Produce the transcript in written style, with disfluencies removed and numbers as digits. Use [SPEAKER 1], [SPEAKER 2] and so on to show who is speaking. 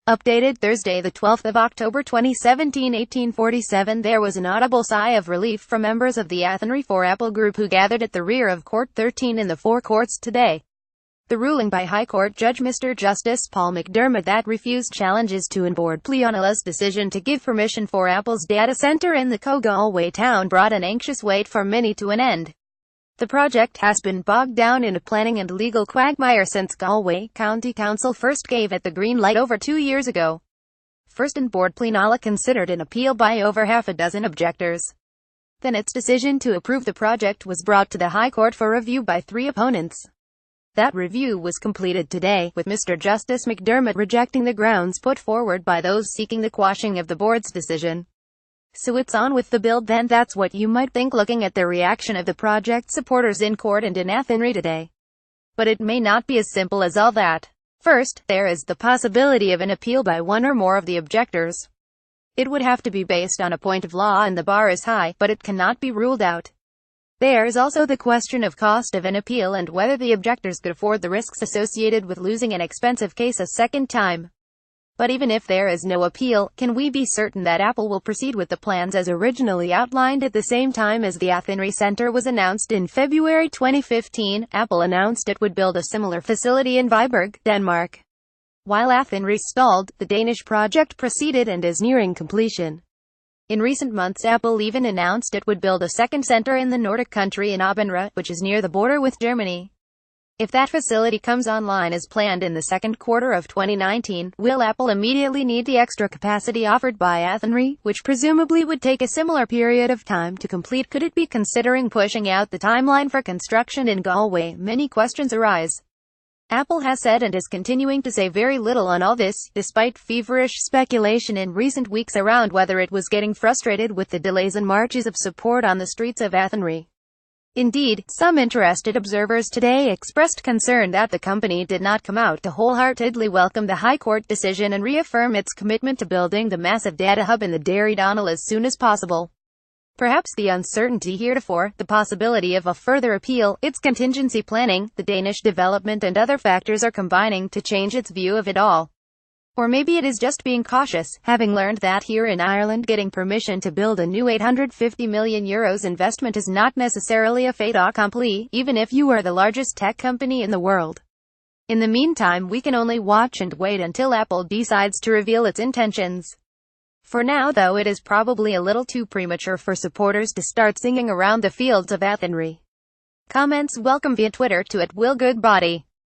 [SPEAKER 1] Updated Thursday, the 12th of October 2017, 1847. There was an audible sigh of relief from members of the athenry for Apple Group who gathered at the rear of Court 13 in the Four Courts today. The ruling by High Court Judge Mr. Justice Paul McDermott that refused challenges to an board plea on Allah's decision to give permission for Apple's data center in the Galway town brought an anxious wait for many to an end. The project has been bogged down in a planning and legal quagmire since Galway County Council first gave it the green light over 2 years ago. First in board plea Nala considered an appeal by over half a dozen objectors. Then its decision to approve the project was brought to the High Court for review by 3 opponents. That review was completed today, with Mr. Justice McDermott rejecting the grounds put forward by those seeking the quashing of the board's decision. So it's on with the bill then. That's what you might think looking at the reaction of the project supporters in court and in athenry today. But it may not be as simple as all that. First, there is the possibility of an appeal by one or more of the objectors. It would have to be based on a point of law and the bar is high, but it cannot be ruled out. There is also the question of cost of an appeal and whether the objectors could afford the risks associated with losing an expensive case a second time. But even if there is no appeal, can we be certain that Apple will proceed with the plans as originally outlined? At the same time as the athenry center was announced in February 2015, Apple announced it would build a similar facility in Viborg, Denmark. While athenry stalled, the Danish project proceeded and is nearing completion. In recent months, Apple even announced it would build a second center in the Nordic country in Obenra, which is near the border with Germany. If that facility comes online as planned in the second quarter of 2019, will Apple immediately need the extra capacity offered by athenry, which presumably would take a similar period of time to complete? Could it be considering pushing out the timeline for construction in Galway? Many questions arise. Apple has said and is continuing to say very little on all this, despite feverish speculation in recent weeks around whether it was getting frustrated with the delays and marches of support on the streets of athenry. Indeed, some interested observers today expressed concern that the company did not come out to wholeheartedly welcome the High Court decision and reaffirm its commitment to building the massive data hub in the Derry Donald as soon as possible. Perhaps the uncertainty heretofore, the possibility of a further appeal, its contingency planning, the Danish development and other factors are combining to change its view of it all. Or maybe it is just being cautious, having learned that here in Ireland getting permission to build a new €850 million investment is not necessarily a fait accompli, even if you are the largest tech company in the world. In the meantime, we can only watch and wait until Apple decides to reveal its intentions. For now though, it is probably a little too premature for supporters to start singing around the fields of athenry. Comments welcome via Twitter to @WillGoodBody.